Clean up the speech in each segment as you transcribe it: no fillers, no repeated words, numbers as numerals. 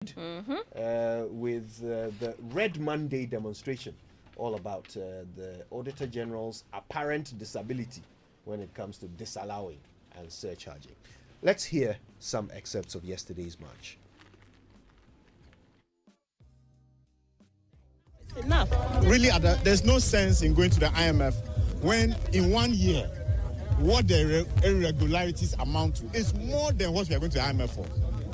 with the Red Monday demonstration, all about the Auditor General's apparent disability when it comes to disallowing and surcharging. Let's hear some excerpts of yesterday's march. It's enough. Really, there's no sense in going to the IMF when in 1 year, what the irregularities amount to is more than what we are going to the IMF for.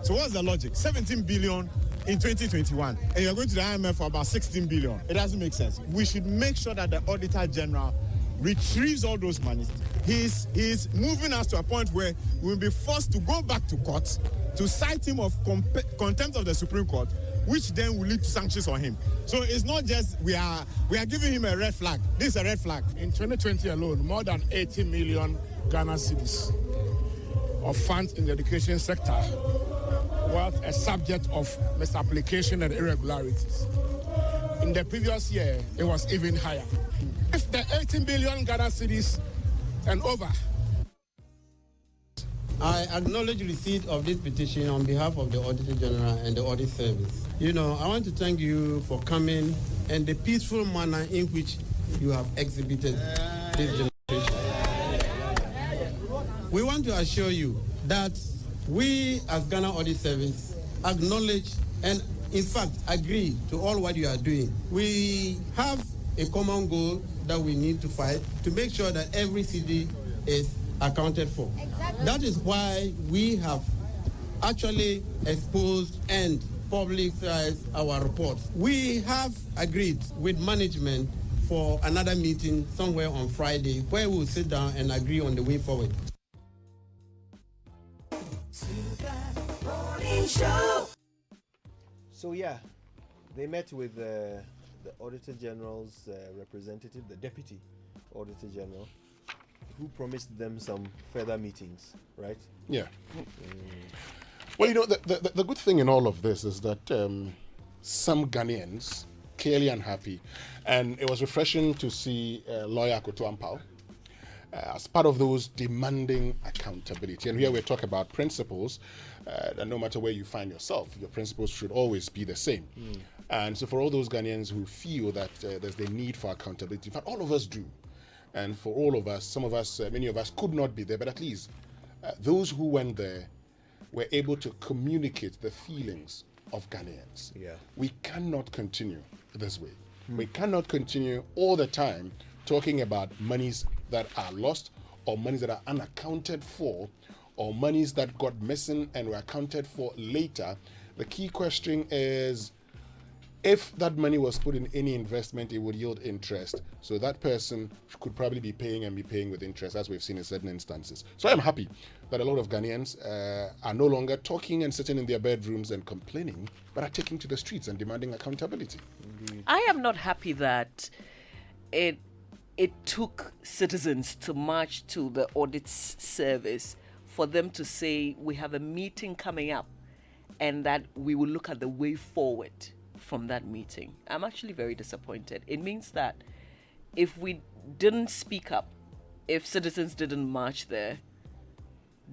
So what's the logic? 17 billion in 2021, and you're going to the IMF for about 16 billion. It doesn't make sense. We should make sure that the Auditor General retrieves all those monies. He's moving us to a point where we'll be forced to go back to court to cite him of contempt of the Supreme Court, which then will lead to sanctions on him. So it's not just we are giving him a red flag. This is a red flag. In 2020 alone, more than 80 million Ghana cedis of funds in the education sector were a subject of misapplication and irregularities. In the previous year, it was even higher. If the 18 billion Ghana cedis and over. I acknowledge receipt of this petition on behalf of the Auditor General and the Audit Service. I want to thank you for coming and the peaceful manner in which you have exhibited this demonstration. We want to assure you that we as Ghana Audit Service acknowledge and in fact agree to all what you are doing. We have a common goal that we need to fight to make sure that every city is accounted for. Exactly. That is why we have actually exposed and publicized our reports. We have agreed with management for another meeting somewhere on Friday where we'll sit down and agree on the way forward. So yeah, they met with the Auditor General's representative, the Deputy Auditor General, who promised them some further meetings, right? Yeah. Well, the good thing in all of this is that some Ghanaians clearly unhappy, and it was refreshing to see lawyer Kojo Yankson as part of those demanding accountability. And here we're talking about principles, and no matter where you find yourself, your principles should always be the same. And so for all those Ghanaians who feel that there's the need for accountability, in fact, all of us do. And for all of us, some of us, many of us could not be there, but at least those who went there were able to communicate the feelings of Ghanaians. Yeah. We cannot continue this way. We cannot continue all the time talking about monies that are lost or monies that are unaccounted for or monies that got missing and were accounted for later. The key question is, if that money was put in any investment, it would yield interest. So that person could probably be paying with interest, as we've seen in certain instances. So I'm happy that a lot of Ghanaians are no longer talking and sitting in their bedrooms and complaining, but are taking to the streets and demanding accountability. Indeed. I am not happy that it took citizens to march to the audit service for them to say we have a meeting coming up and that we will look at the way forward from that meeting. I'm actually very disappointed. It means that if we didn't speak up, if citizens didn't march there,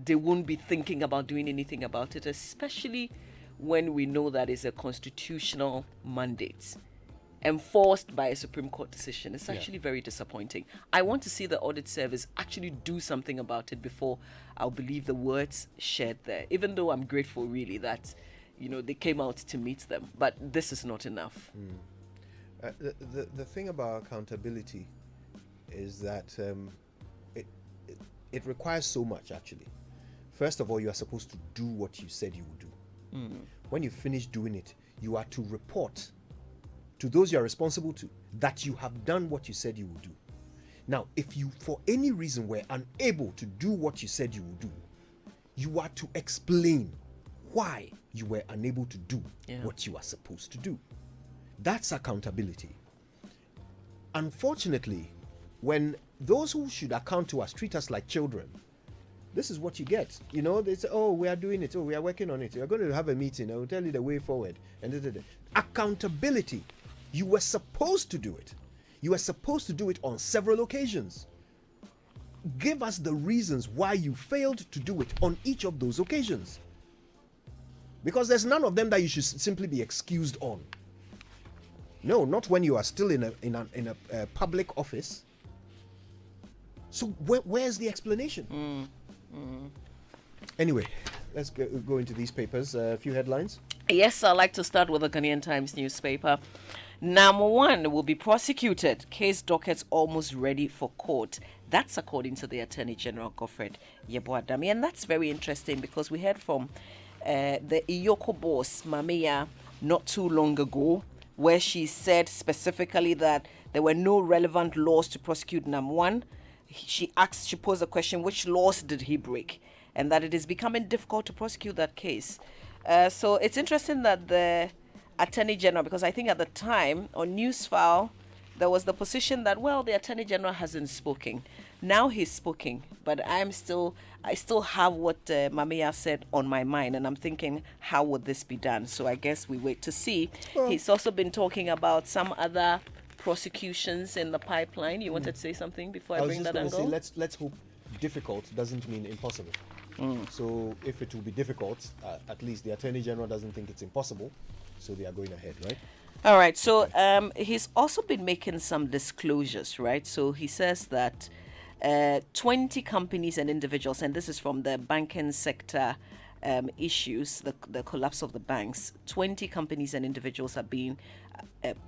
they won't be thinking about doing anything about it, especially when we know that it's a constitutional mandate enforced by a Supreme Court decision. It's actually very disappointing. I want to see the audit service actually do something about it before I'll believe the words shared there, even though I'm grateful really that they came out to meet them. But this is not enough. The thing about accountability is that it requires so much, actually. First of all, you are supposed to do what you said you would do. When you finish doing it, you are to report to those you are responsible to that you have done what you said you would do. Now, if you, for any reason, were unable to do what you said you would do, you are to explain why you were unable to do what you are supposed to do. That's accountability. Unfortunately, when those who should account to us treat us like children, this is what you get. They say, oh, we are doing it. Oh, we are working on it. We're going to have a meeting. I will tell you the way forward. And accountability. You were supposed to do it. You were supposed to do it on several occasions. Give us the reasons why you failed to do it on each of those occasions. Because there's none of them that you should simply be excused on. No, not when you are still in a public office. So where's the explanation? Anyway, let's go into these papers. A few headlines. Yes, I'd like to start with the Ghanaian Times newspaper. Number one will be prosecuted. Case dockets almost ready for court. That's according to the Attorney General, Godfred Yeboah-Dame. And that's very interesting because we heard from the Iyoko boss, Mamia, not too long ago, where she said specifically that there were no relevant laws to prosecute Nam1. She posed the question, which laws did he break? And that it is becoming difficult to prosecute that case. So it's interesting that the Attorney General, because I think at the time on Newsfile, there was the position that, well, the Attorney General hasn't spoken. Now he's spoken, but I still have what Mamia said on my mind, and I'm thinking, how would this be done? So I guess we wait to see. Well, he's also been talking about some other prosecutions in the pipeline. You wanted to say something before I bring that angle? Let's hope difficult doesn't mean impossible. So if it will be difficult, at least the Attorney General doesn't think it's impossible, so they are going ahead, right? All right. So he's also been making some disclosures, right? So he says that 20 companies and individuals, and this is from the banking sector issues, the collapse of the banks, 20 companies and individuals are being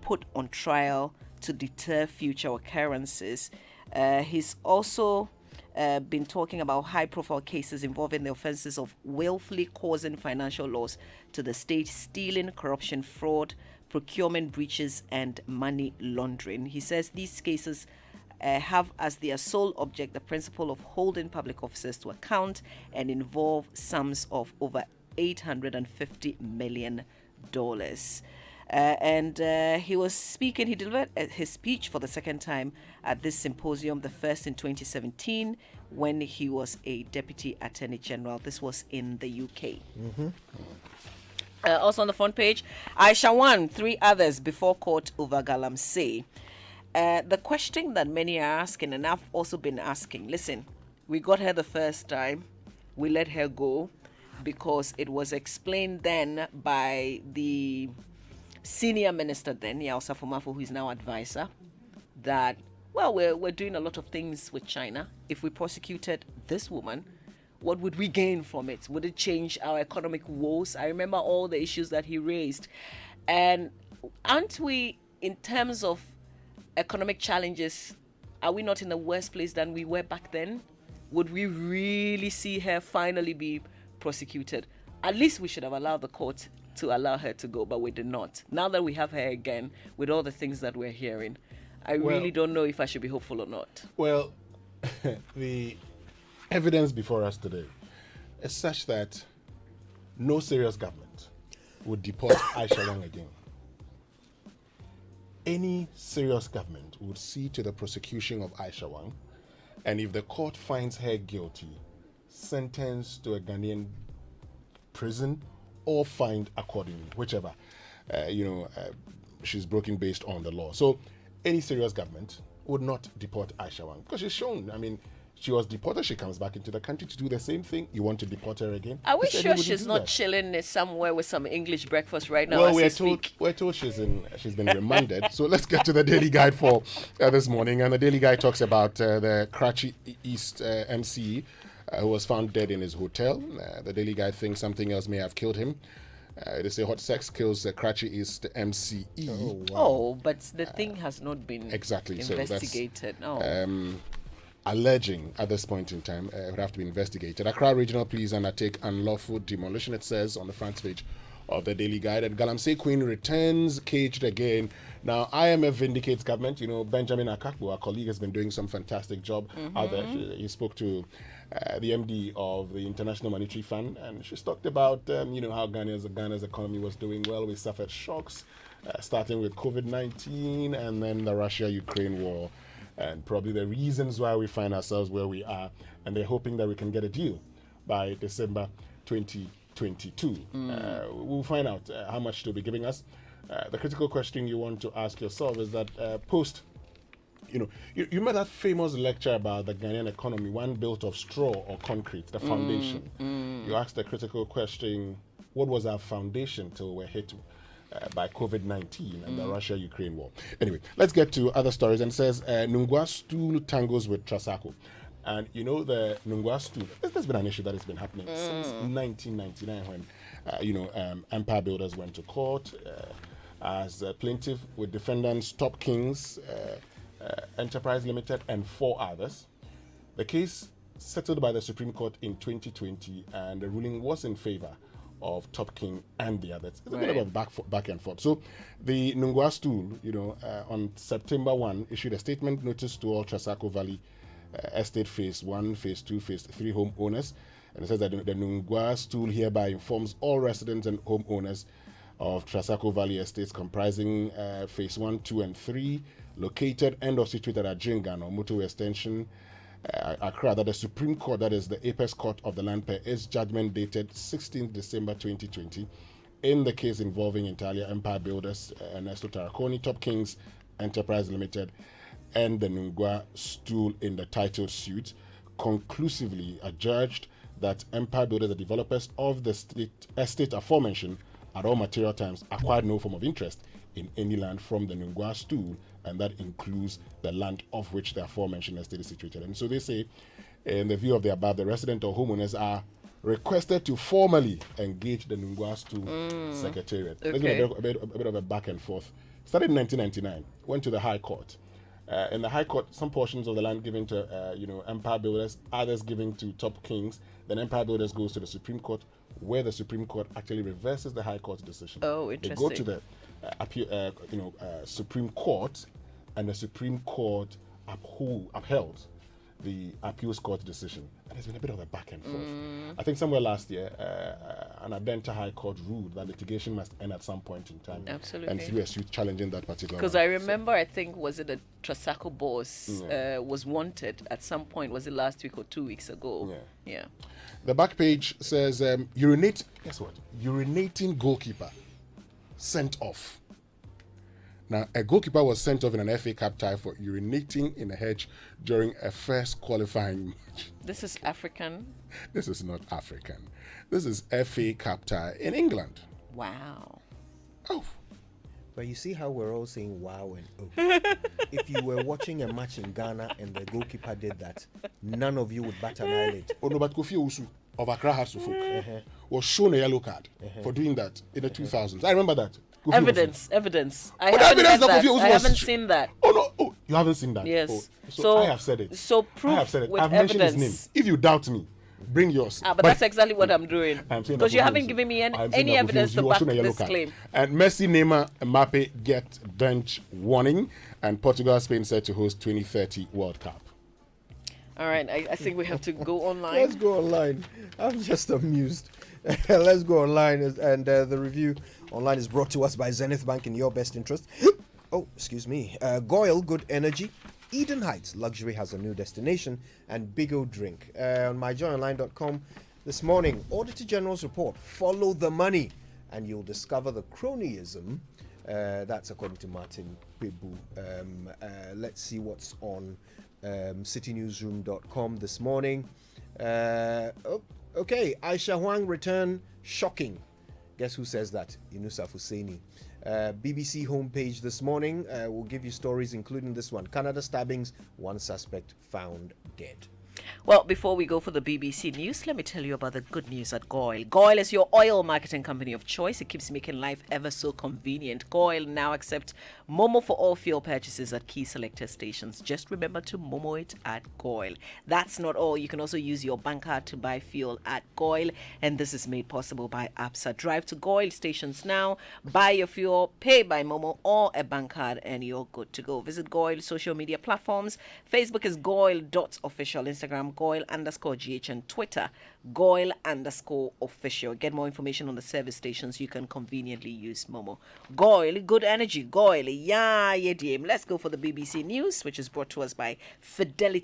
put on trial to deter future occurrences. He's also been talking about high-profile cases involving the offenses of willfully causing financial loss to the state, stealing, corruption, fraud, procurement breaches, and money laundering. He says these cases have as their sole object the principle of holding public officers to account and involve sums of over $850 million. He was speaking, he delivered his speech for the second time at this symposium, the first in 2017, when he was a Deputy Attorney General. This was in the UK. Also on the front page, Aisha won 3 others before court over Galamsey. The question that many are asking, and I've also been asking, listen, we got her the first time, we let her go because it was explained then by the senior minister then, Yausa Fumafo, who is now advisor, that, well, we're doing a lot of things with China. If we prosecuted this woman, what would we gain from it? Would it change our economic woes? I remember all the issues that he raised. And aren't we, in terms of economic challenges, are we not in a worse place than we were back then? Would we really see her finally be prosecuted? At least we should have allowed the court to allow her to go, but we did not. Now that we have her again, with all the things that we're hearing, I really don't know if I should be hopeful or not. Well, the evidence before us today is such that no serious government would deport Aisha Wang again. Any serious government would see to the prosecution of Aisha Wang, and if the court finds her guilty, sentenced to a Ghanaian prison or fined accordingly, whichever, she's broken based on the law. So any serious government would not deport Aisha Wang because she's shown, she was deported, she comes back into the country to do the same thing. You want to deport her again? Are we sure she's not chilling somewhere with some English breakfast right now? Well, we're told she's been remanded. So let's get to the Daily Guide for this morning. And the Daily Guide talks about the Karachi East MC who was found dead in his hotel. The Daily Guide thinks something else may have killed him. They say hot sex kills the Karachi East MCE. Oh, wow. But the thing has not been investigated. Alleging at this point in time would have to be investigated. Accra Regional Police undertake unlawful demolition, it says on the front page of the Daily Guide. And Galamsey Queen returns caged again. Now, IMF vindicates government. Benjamin Akakbo, our colleague, has been doing some fantastic job out there. He spoke to the MD of the International Monetary Fund, and she's talked about, how Ghana's economy was doing well. We suffered shocks, starting with COVID-19 and then the Russia-Ukraine war, and probably the reasons why we find ourselves where we are. And they're hoping that we can get a deal by December 2022. We'll find out how much they'll be giving us. The critical question you want to ask yourself is that you remember that famous lecture about the Ghanaian economy, one built of straw or concrete, the foundation. You ask the critical question, what was our foundation till we're hit by COVID-19 and the Russia-Ukraine war. Anyway, let's get to other stories. And it says, Nungwa stool tangles with Trasacco. And you know the Nungwa stool, there's been an issue that has been happening since 1999 when, Empire Builders went to court as a plaintiff with defendants Top Kings, Enterprise Limited, and 4 others. The case settled by the Supreme Court in 2020, and the ruling was in favor of Top King and the others. It's a bit of a back and forth. So the Nungwa stool, on September 1, issued a statement notice to all Trasacco Valley Estate Phase 1, Phase 2, Phase 3 homeowners. And it says that the Nungwa stool hereby informs all residents and homeowners of Trasacco Valley Estates comprising Phase 1, 2, and 3, located and or situated at Jingan or Motorway Extension, Accra, that the Supreme Court, that is the Apex Court of the Land, per its judgment dated 16th December 2020, in the case involving Italia Empire Builders, Ernesto Tarraconi, Top Kings Enterprise Limited, and the Nungwa stool in the titled suit, conclusively adjudged that Empire Builders, the developers of the estate aforementioned, at all material times acquired no form of interest in any land from the Nungwa stool, and that includes the land of which the aforementioned estate is situated. And so they say, in the view of the above, the resident or homeowners are requested to formally engage the Nungwa stool secretariat. Okay. There's been a bit of a back and forth. Started in 1999, went to the High Court. In the High Court, some portions of the land given to Empire Builders, others given to Top Kings. Then Empire Builders goes to the Supreme Court, where the Supreme Court actually reverses the High Court's decision. Oh, interesting. They go to the Supreme Court, and the Supreme Court upheld the appeals court decision. And there's been a bit of a back and forth. I think somewhere last year, an Adenta High Court ruled that litigation must end at some point in time. Absolutely. And through a suit challenging that particular. Because I remember, I think, was it a Trasacco boss was wanted at some point? Was it last week or 2 weeks ago? Yeah. The back page says, guess what? Urinating goalkeeper sent off. Now, a goalkeeper was sent off in an FA Cup tie for urinating in a hedge during a first qualifying match. This is African. This is not African. This is FA Cup tie in England. Wow. Oh. But you see how we're all saying wow and oh. If you were watching a match in Ghana and the goalkeeper did that, none of you would bat an eyelid. Oh no, but Kofi Owusu of Accra Hearts of Folk was shown a yellow card for doing that in the 2000s. I remember that. Evidence. I haven't seen that. Oh no! Oh, you haven't seen that. Yes. Oh, so I have said it. So proof I have said it. with I've mentioned his evidence. name. If you doubt me, bring yours. But that's exactly what I'm doing. Because you haven't given me any evidence to back this claim. And Messi, Neymar, Mbappe get bench warning, and Portugal, Spain set to host 2030 World Cup. All right, I think we have to go online. Let's go online. I'm just amused. Let's go online, and the review online is brought to us by Zenith Bank in your best interest. Oh, excuse me. Goyle, good energy. Eden Heights, luxury has a new destination, and Big O Drink. On myjoyonline.com this morning, Auditor General's report, follow the money, and you'll discover the cronyism. That's according to Martin Bibu. Let's see what's on citynewsroom.com this morning. Okay, Aisha Huang return shocking. Guess who says that? Yunusa Husseini. BBC homepage this morning will give you stories including this one. Canada stabbings, one suspect found dead. Well, before we go for the BBC News, let me tell you about the good news at Goyle. Goyle is your oil marketing company of choice. It keeps making life ever so convenient. Goyle now accepts Momo for all fuel purchases at key selected stations. Just remember to Momo it at Goyle. That's not all. You can also use your bank card to buy fuel at Goyle, and this is made possible by APSA. Drive to Goyle stations now, buy your fuel, pay by Momo or a bank card, and you're good to go. Visit Goyle social media platforms. Facebook is Goyle.official, Instagram Goyle_GH, and Twitter Goyle_official. Get more information on the service stations. You can conveniently use Momo. Goyle, good energy. Goyle, yeah, yeah, DM. Let's go for the BBC News, which is brought to us by Fidelity